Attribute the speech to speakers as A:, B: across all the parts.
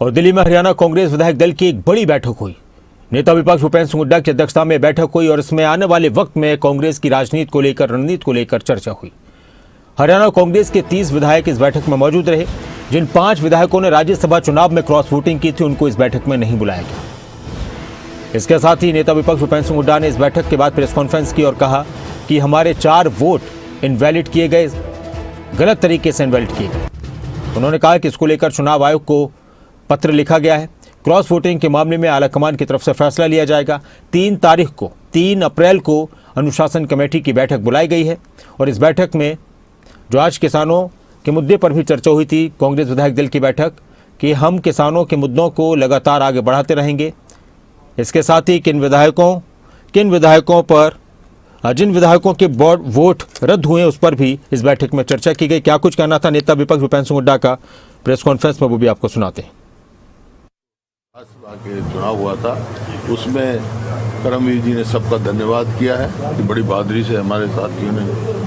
A: और दिल्ली में हरियाणा कांग्रेस विधायक दल की एक बड़ी बैठक हुई। नेता विपक्ष भूपेंद्र सिंह हुड्डा की अध्यक्षता में बैठक हुई और इसमें आने वाले वक्त में कांग्रेस की राजनीति को लेकर, रणनीति को लेकर चर्चा हुई। हरियाणा कांग्रेस के 30 विधायक इस बैठक में मौजूद रहे। जिन 5 विधायकों ने राज्यसभा चुनाव में क्रॉस वोटिंग की थी, उनको इस बैठक में नहीं बुलाया गया। इसके साथ ही नेता विपक्ष भूपेंद्र सिंह हुड्डा ने इस बैठक के बाद प्रेस कॉन्फ्रेंस की और कहा कि हमारे 4 वोट इनवैलिड किए गए, गलत तरीके से इनवैलिड किए गए। उन्होंने कहा कि इसको लेकर चुनाव आयोग को पत्र लिखा गया है। क्रॉस वोटिंग के मामले में आलाकमान की तरफ से फैसला लिया जाएगा। 3 अप्रैल को अनुशासन कमेटी की बैठक बुलाई गई है और इस बैठक में जो आज किसानों के मुद्दे पर भी चर्चा हुई थी, कांग्रेस विधायक दल की बैठक, कि हम किसानों के मुद्दों को लगातार आगे बढ़ाते रहेंगे। इसके साथ ही जिन विधायकों के वोट रद्द हुए उस पर भी इस बैठक में चर्चा की गई। क्या कुछ कहना था नेता विपक्ष भूपेंद्र सिंह हुड्डा का प्रेस कॉन्फ्रेंस में, वो भी आपको सुनाते हैं।
B: के चुनाव हुआ था, उसमें करमवीर जी ने सबका धन्यवाद किया है। बड़ी बहादुरी से हमारे साथियों ने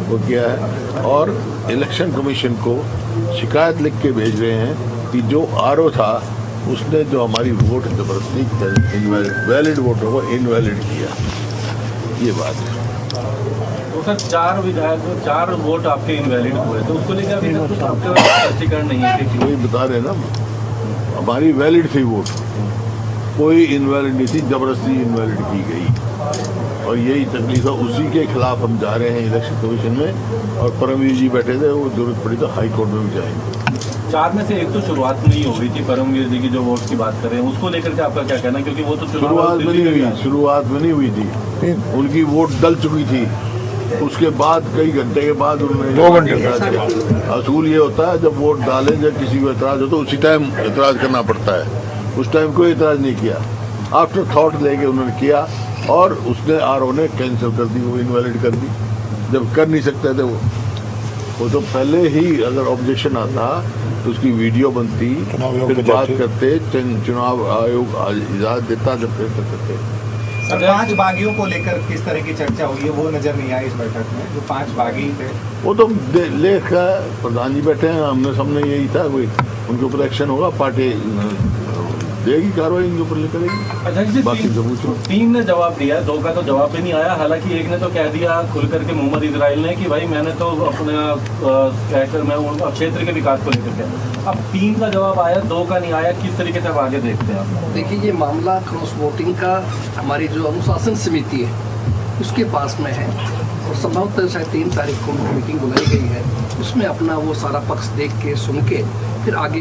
B: वो किया है और इलेक्शन कमीशन को शिकायत लिख के भेज रहे हैं कि जो आरओ था उसने जो हमारी वोट जबरदस्ती वैलिड वोट को इनवैलिड किया। ये बात है।
C: तो सर 4 वोट आपके इनवैलिड हुए, तो उसको लेकर अभी तक आपका स्पष्टीकरण नहीं है।
B: वही बता रहे ना, हमारी वैलिड थी वोट, कोई इनवैलिड नहीं थी, जबरदस्ती इनवैलिड की गई और यही तकलीफ है। उसी के खिलाफ हम जा रहे हैं इलेक्शन कमीशन में और परमवीर जी बैठे थे, वो जरूरत पड़ी तो हाई कोर्ट में भी जाएंगे।
C: 4 में से एक तो शुरुआत नहीं हो गई थी, परमवीर जी की जो वोट की बात कर रहे हैं, उसको लेकर के आपका क्या कहना है? क्योंकि वो तो शुरुआत में नहीं हुई थी, उनकी वोट डल चुकी थी। उसके बाद कई घंटे के बाद उन्होंने
D: 2 घंटे
B: असूल ये होता है, जब वोट डाले, जब किसी को एतराज हो तो उसी टाइम एतराज करना पड़ता है। उस टाइम कोई एतराज नहीं किया, आफ्टर थॉट लेके उन्होंने किया और उसने आरओ ने कैंसिल कर दी, वो इनवैलिड कर दी। जब कर नहीं सकते थे वो तो पहले ही अगर ऑब्जेक्शन आता तो उसकी वीडियो बनती, फिर बात करते, चुनाव आयोग इजाजत देता, जब फिर करते।
E: 5 बागियों को लेकर किस तरह की चर्चा हुई है, वो नजर नहीं आया इस बैठक में। जो 5 बागी थे
B: वो तो लेख प्रधान जी बैठे हैं, हमने सामने यही था, कोई उनके ऊपर एक्शन होगा, पार्टी देगी कार्रवाई, इनके ऊपर करेगी।
C: अच्छा जी,
B: बाकी जो पूछो।
C: 3 ने जवाब दिया, 2 का तो जवाब भी नहीं आया। हालांकि एक ने तो कह दिया खुल करके, मोहम्मद इजराइल ने, कि भाई मैंने तो अपना कहकर मैं क्षेत्र के विकास को लेकर के। अब 3 का जवाब आया, 2 का नहीं आया। किस तरीके से आप आगे देखते हैं आप?
F: देखिए, ये मामला क्रॉस वोटिंग का हमारी जो अनुशासन समिति है उसके पास में है और संभवतः शायद 3 तारीख को मीटिंग बुलाई गई है। उसमें अपना वो सारा पक्ष देख के, सुन के फिर आगे